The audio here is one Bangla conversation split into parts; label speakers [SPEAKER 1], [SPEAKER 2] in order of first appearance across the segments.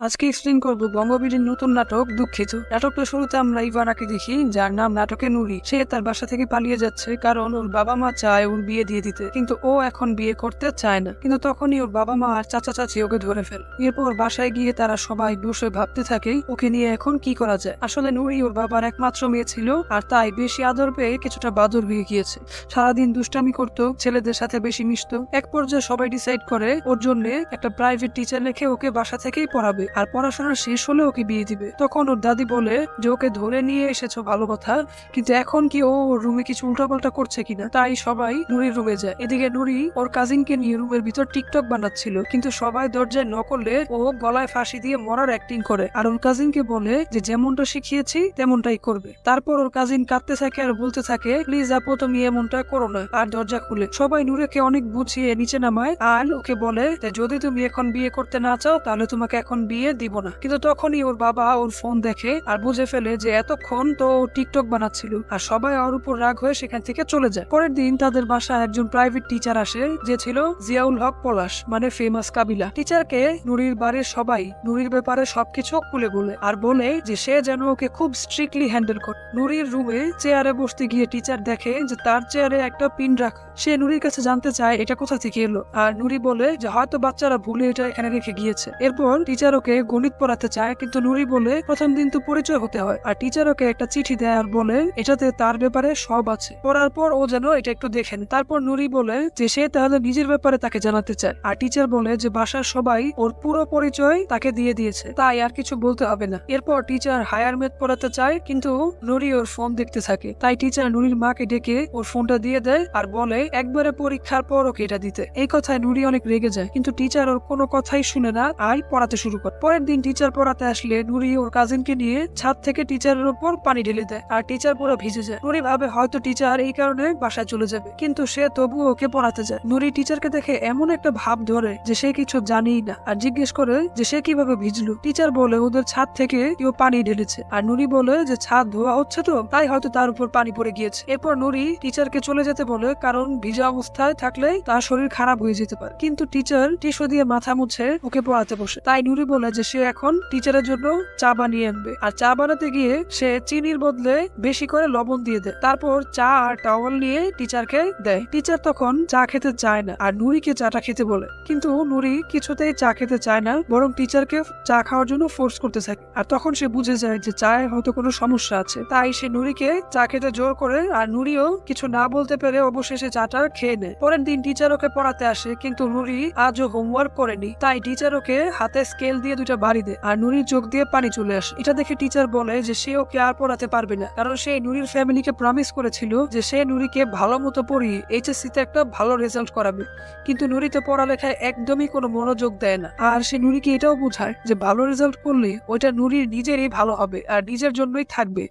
[SPEAKER 1] আজকে এক্সপ্লেন করবো বঙ্গবীরের নতুন নাটক দুঃখিত। নাটকটা শুরুতে আমরা ইভানাকে দেখি, যার নাম নাটকে নুরি। সে তার বাসা থেকে পালিয়ে যাচ্ছে কারণ ওর বাবা মা চায় ওর বিয়ে দিয়ে দিতে, কিন্তু ও এখন বিয়ে করতে চায় না। কিন্তু তখনই ওর বাবা মা আর চাচা চাচি ওকে ধরে ফেলে। এরপর বাসায় গিয়ে তারা সবাই বসে ভাবতে থাকে ওকে নিয়ে এখন কি করা যায়। আসলে নুরি ওর বাবার একমাত্র মেয়ে ছিল, আর তাই বেশি আদর পেয়ে কিছুটা বাদর হয়ে গিয়েছে। সারাদিন দুষ্টামি করতো, ছেলেদের সাথে বেশি মিশতো। এক পর্যায়ে সবাই ডিসাইড করে ওর জন্য একটা প্রাইভেট টিচার রেখে ওকে বাসা থেকেই পড়াবে, আর পড়াশোনা শেষ হলে ওকে বিয়ে দিবে। তখন ওর দাদি বলে যে ওকে ধরে নিয়ে এসেছো ভালো কথা, কিন্তু এখন কি ও ওর রুমে কিছু উল্টাপাল্টা করছে কিনা। তাই সবাই নুরির রুমে যায়। এদিকে নুরি ওর কাজিনকে নিয়ে রুমের ভিতর টিকটক বানাচ্ছিল, কিন্তু সবাই দরজায় ন করলে ও গলায় ফাঁসি দিয়ে মরার অ্যাক্টিং করে, আর ওর কাজিনকে বলে যে যেমনটা শিখিয়েছি তেমনটাই করবে। তারপর ওর কাজিন কাঁদতে থাকে আর বলতে থাকে প্লিজ আপু তুমি এমনটা করো না, আর দরজা খুলে সবাই নুরিকে অনেক বুঝিয়ে নিচে নামায় আর ওকে বলে যদি তুমি এখন বিয়ে করতে না চাও তাহলে তোমাকে এখন বিয়ে দিব না। কিন্তু তখনই ওর বাবা ওর ফোন দেখে আর বুঝে ফেলে যে এতক্ষণ তো টিকটক বানাচ্ছিল, আর সবাই ওর উপর রাগ হয়ে সেখান থেকে চলে যায়। পরের দিন তাদের বাসায় একজন প্রাইভেট টিচার আসে, যে ছিল জিয়াউল হক পলাশ, মানে ফেমাস কাবিলা। টিচারকে নুরির বাড়ির সবাই নুরির ব্যাপারে সবকিছু খুলে বলে আর বলে যে সে যেন ওকে খুব স্ট্রিক্টলি হ্যান্ডেল করে। নুরির রুমে চেয়ারে বসতে গিয়ে টিচার দেখে যে তার চেয়ারে একটা পিন রাখা। সে নুরির কাছে জানতে চায় এটা কোথা থেকে এলো, আর নুরি বলে যে হয়তো বাচ্চারা ভুলে এটা এখানে রেখে গিয়েছে। এরপর টিচার ওকে গণিত পড়াতে চায়, কিন্তু নুরি বলে প্রথম দিন তো পরিচয় হতে হয়, আর টিচার ওকে একটা চিঠি দেয় আর বলে এটাতে তার ব্যাপারে সব আছে, পড়ার পর ও যেন এটা একটু দেখেন। তারপর নুরি বলে যে সে তাহলে নিজের ব্যাপারে তাকে জানাতে চায়, আর টিচার বলে যে বাসার সবাই ওর পুরো পরিচয় তাকে দিয়ে দিয়েছে, তাই আর কিছু বলতে হবে না। এরপর টিচার হায়ার ম্যাথ পড়াতে চায়, কিন্তু নুরি ওর ফোন দেখতে থাকে। তাই টিচার নুরির মাকে ডেকে ওর ফোনটা দিয়ে দেয় আর বলে একবারে পরীক্ষার পর ওকে এটা দিতে। এই কথায় নুরি অনেক রেগে যায়, কিন্তু টিচার ওর কোনো কথাই শুনে না আর পড়াতে শুরু করে। পরের দিন টিচার পড়াতে আসলে নুরি ওর কাজিনকে নিয়ে ছাদ থেকে টিচারের উপর পানি ঢেলে দেয়, আর টিচার পুরো ভিজে যায়। নুরি ভাবে হয়তো টিচার এই কারণে বাসায় চলে যাবে, কিন্তু সে তবুও ওকে পড়াতে যায়। নুরি টিচারকে দেখে এমন একটা ভাব ধরে যে সে কিছু জানেই না, আর জিজ্ঞেস করে যে সে কিভাবে ভিজলো। টিচার বলে ওদের ছাদ থেকে কেউ পানি ঢেলেছে, আর নুরি বলে যে ছাদ ধোয়া হচ্ছে তো তাই হয়তো তার উপর পানি পড়ে গিয়েছে। এরপর নুরি টিচারকে চলে যেতে বলে, কারণ ভিজা অবস্থায় থাকলে তার শরীর খারাপ হয়ে যেতে পারে। কিন্তু টিচার টিস্যু দিয়ে মাথা মুছে ওকে পড়াতে বসে। তাই নুরি বলে যে সে এখন টিচারের জন্য চা বানিয়ে আনবে, আর চা বানাতে গিয়ে সে চিনির বদলে বেশি করে লবণ দিয়ে দেয়। তারপর চা আর টাওয়াল নিয়ে টিচারকে দেয়। টিচার তখন চা খেতে চায় না আর নুরিকে চাটা খেতে বলে, কিন্তু নুরি কিছুতেই চা খেতে চায় না, বরং টিচারকে চা খাওয়ার জন্য ফোর্স করতে থাকে। আর তখন সে বুঝে যায় যে চায়ে হয়তো কোনো সমস্যা আছে, তাই সে নুরিকে চা খেতে জোর করে, আর নুরিও কিছু না বলতে পেরে অবশেষে চাটা খেয়ে নেয়। পরের দিন টিচার ওকে পড়াতে আসে, কিন্তু নুরি আজও হোমওয়ার্ক করেনি। তাই টিচার ওকে হাতে স্কেল দিয়ে দুইটা বাড়ি দেয়, আর নুরির চোখ দিয়ে পানি চলে আসে। এটা দেখে টিচার বলে যে সে ওকে আর পড়াতে পারবে না, কারণ সে নুরির ফ্যামিলিকে প্রমিস করেছিল যে সে নুরিকে ভালো মতো পড়িয়ে এইচএসসি তে একটা ভালো রেজাল্ট করাবে। কিন্তু নুরি তো পড়ালেখায় একদমই কোনো মনোযোগ দেয় না, আর সে নুরিকে এটাও বোঝায় যে ভালো রেজাল্ট করলে ওইটা নুরির নিজেরই ভালো হবে আর নিজের জন্যই থাকবে,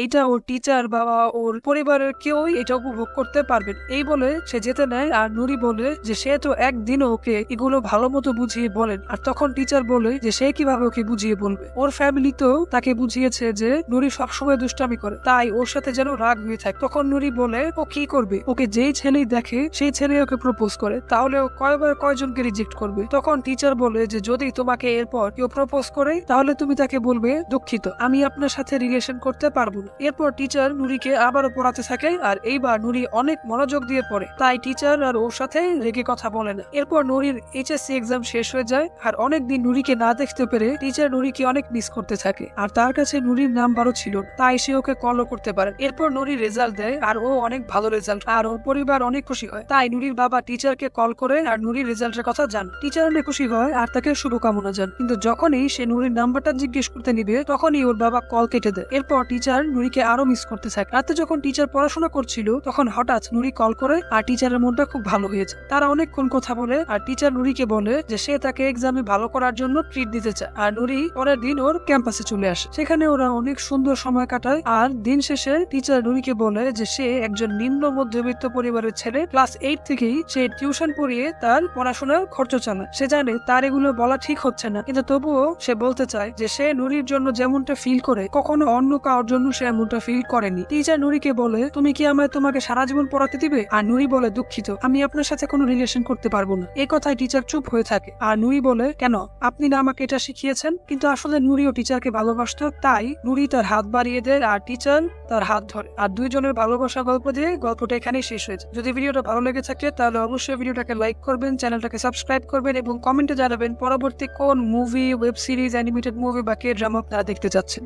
[SPEAKER 1] এইটা ওর টিচার বা ওর পরিবারের কেউই এটা উপভোগ করতে পারবে। এই বলে সে যেতে নেয়, আর নুরি বলে যে সে তো একদিনও ওকে এগুলো ভালো মতো বুঝিয়ে বলেন। আর তখন টিচার বলে যে সে কিভাবে ওকে বুঝিয়ে বলবে, ওর ফ্যামিলি তো তাকে বুঝিয়েছে যে নুরি সবসময় দুষ্টামি করে, তাই ওর সাথে যেন রাগ হয়ে থাকে। তখন নুরি বলে ও কি করবে, ওকে যেই ছেলেই দেখে সেই ছেলে ওকে প্রপোজ করে, তাহলে ও কয়বার কয়জনকে রিজেক্ট করবে। তখন টিচার বলে যে যদি তোমাকে এরপর কেউ প্রপোজ করে তাহলে তুমি তাকে বলবে দুঃখিত, আমি আপনার সাথে রিলেশন করতে পারবো না। এরপর টিচার নুরিকে আবারও পড়াতে থাকে, আর এইবার নুরি অনেক মনোযোগ দিয়ে পড়ে, তাই টিচার আর ওর সাথে রেগে কথা বলে না। এরপর নুরির এইচএসসি এক্সাম শেষ হয়ে যায়, আর অনেকদিন নুরিকে না দেখতে পেরে টিচার নুরিকে অনেক মিস করতে থাকে, আর তার কাছে নুরির নাম্বারও ছিল, তাই সে ওকে কলও করতে পারে। এরপর নুরি রেজাল্ট দেয়, আর ও অনেক ভালো রেজাল্ট, আর ওর পরিবার অনেক খুশি হয়। তাই নুরির বাবা টিচারকে কল করে আর নুরির রেজাল্টের কথা জান। টিচার অনেক খুশি হয় আর তাকে শুভকামনা জান, কিন্তু যখনই সে নুরির নাম্বারটা জিজ্ঞেস করতে নিবে তখনই ওর বাবা কল কেটে দেয়। এরপর টিচার নুরিকে আরো মিস করতে থাকে। রাতে যখন টিচার পড়াশোনা করছিল তখন হঠাৎ নুরি কল করে, আর টিচারের মনটা খুব ভালো হয়েছে। তারা অনেকক্ষণ কথা বলে, আর টিচার নুরিকে বলে যে সে তাকে এক্সামে ভালো করার জন্য ট্রিট দিতে চায়। আর নুরি পরের দিন ওর ক্যাম্পাসে চলে আসে, সেখানে ওরা অনেক সুন্দর সময় কাটায়। আর দিন শেষে টিচার নুরিকে বলে যে সে একজন নিম্ন মধ্যবিত্ত পরিবারের ছেলে, ক্লাস 8 থেকেই সে টিউশন পড়িয়ে তার পড়াশোনার খরচ চালায়। সে জানে তার এগুলো বলা ঠিক হচ্ছে না, কিন্তু তবুও সে বলতে চায় যে সে নুরির জন্য যেমনটা ফিল করে কখনো অন্য কারোর জন্য সে এমনটা ফিল করেনি। টিচার নুরিকে বলে তুমি কি আমায় তোমাকে সারা জীবন পড়াতে দিবে? আর নুরি বলে দুঃখিত, আমি আপনার সাথে কোনো রিলেশন করতে পারবো না। এই কথায় টিচার চুপ হয়ে থাকে, আর নুরি বলে কেন, আপনি না আমাকে টিচারকে এটা শিখিয়েছেন। কিন্তু আসলে নুরিও টিচারকে ভালোবাসতো, তাই নুরি তার হাত বাড়িয়ে দেয় আর টিচার তার হাত ধরে। আর দুইজনের ভালোবাসা গল্প দিয়ে গল্পটা এখানেই শেষ হয়েছে। যদি ভিডিওটা ভালো লেগে থাকে তাহলে অবশ্যই ভিডিওটাকে লাইক করবেন, চ্যানেলটাকে সাবস্ক্রাইব করবেন এবং কমেন্টে জানাবেন পরবর্তী কোন movie, web series, animated movie বা কে ড্রামা আপনারা দেখতে চাচ্ছেন।